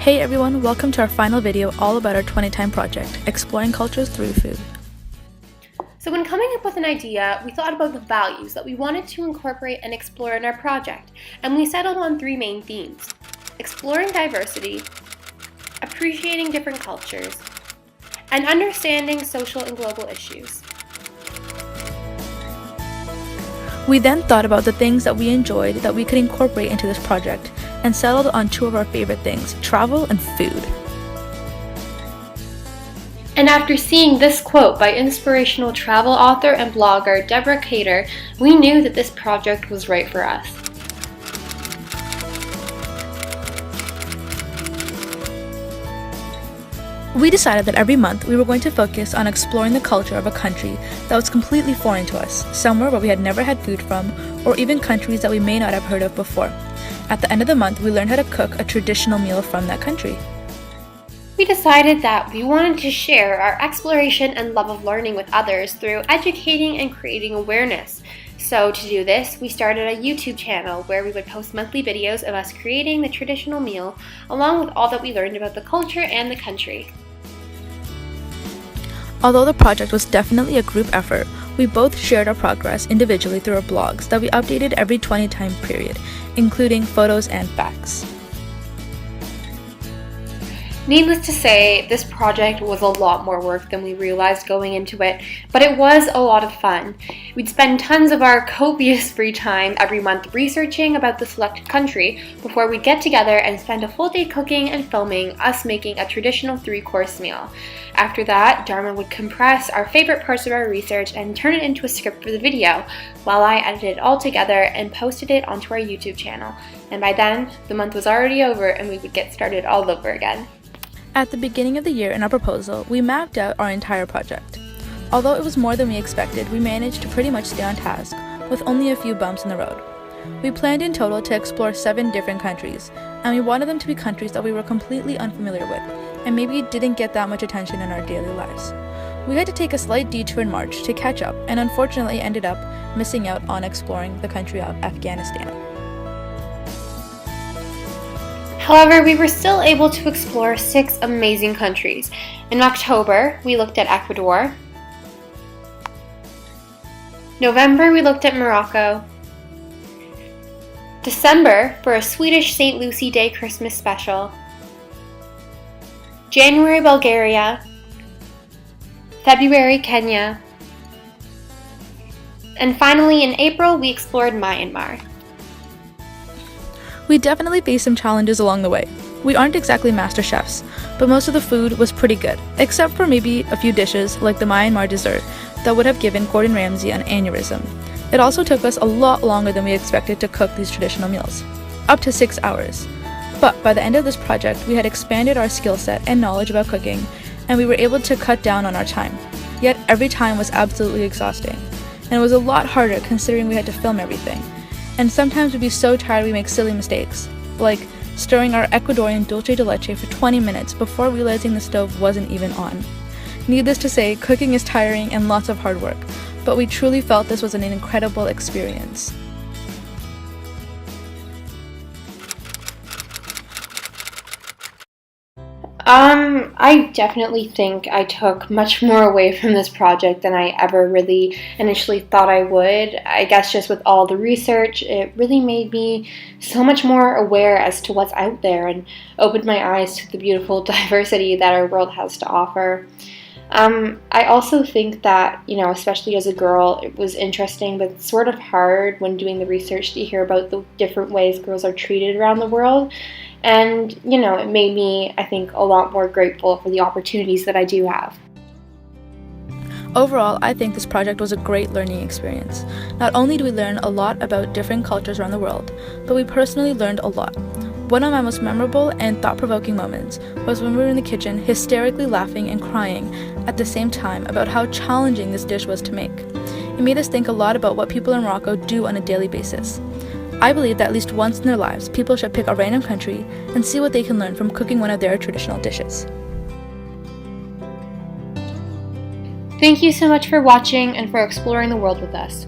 Hey everyone, welcome to our final video all about our 2010 project, Exploring Cultures Through Food. So when coming up with an idea, we thought about the values that we wanted to incorporate and explore in our project, and we settled on three main themes: exploring diversity, appreciating different cultures, and understanding social and global issues. We then thought about the things that we enjoyed that we could incorporate into this project and settled on two of our favorite things, travel and food. And after seeing this quote by inspirational travel author and blogger Deborah Cater, we knew that this project was right for us. We decided that every month we were going to focus on exploring the culture of a country that was completely foreign to us, somewhere where we had never had food from, or even countries that we may not have heard of before. At the end of the month, we learned how to cook a traditional meal from that country. We decided that we wanted to share our exploration and love of learning with others through educating and creating awareness. So to do this, we started a YouTube channel where we would post monthly videos of us creating the traditional meal, along with all that we learned about the culture and the country. Although the project was definitely a group effort, we both shared our progress individually through our blogs that we updated every 20-time period, including photos and facts. Needless to say, this project was a lot more work than we realized going into it, but it was a lot of fun. We'd spend tons of our copious free time every month researching about the selected country before we'd get together and spend a full day cooking and filming us making a traditional 3-course meal. After that, Dharma would compress our favorite parts of our research and turn it into a script for the video, while I edited it all together and posted it onto our YouTube channel. And by then, the month was already over and we would get started all over again. At the beginning of the year in our proposal, we mapped out our entire project. Although it was more than we expected, we managed to pretty much stay on task, with only a few bumps in the road. We planned in total to explore 7 different countries, and we wanted them to be countries that we were completely unfamiliar with, and maybe didn't get that much attention in our daily lives. We had to take a slight detour in March to catch up, and unfortunately ended up missing out on exploring the country of Afghanistan. However, we were still able to explore 6 amazing countries. In October, we looked at Ecuador. November, we looked at Morocco. December, for a Swedish St. Lucie Day Christmas special. January, Bulgaria. February, Kenya. And finally, in April, we explored Myanmar. We definitely faced some challenges along the way. We aren't exactly master chefs, but most of the food was pretty good, except for maybe a few dishes like the Myanmar dessert that would have given Gordon Ramsay an aneurysm. It also took us a lot longer than we expected to cook these traditional meals, up to 6 hours. But by the end of this project, we had expanded our skill set and knowledge about cooking, and we were able to cut down on our time. Yet every time was absolutely exhausting, and it was a lot harder considering we had to film everything. And sometimes we'd be so tired we make silly mistakes, like stirring our Ecuadorian dulce de leche for 20 minutes before realizing the stove wasn't even on. Needless to say, cooking is tiring and lots of hard work, but we truly felt this was an incredible experience. I definitely think I took much more away from this project than I ever really initially thought I would. I guess just with all the research, it really made me so much more aware as to what's out there and opened my eyes to the beautiful diversity that our world has to offer. I also think that, especially as a girl, it was interesting but sort of hard when doing the research to hear about the different ways girls are treated around the world. And, it made me, I think, a lot more grateful for the opportunities that I do have. Overall, I think this project was a great learning experience. Not only do we learn a lot about different cultures around the world, but we personally learned a lot. One of my most memorable and thought-provoking moments was when we were in the kitchen hysterically laughing and crying at the same time about how challenging this dish was to make. It made us think a lot about what people in Morocco do on a daily basis. I believe that at least once in their lives, people should pick a random country and see what they can learn from cooking one of their traditional dishes. Thank you so much for watching and for exploring the world with us.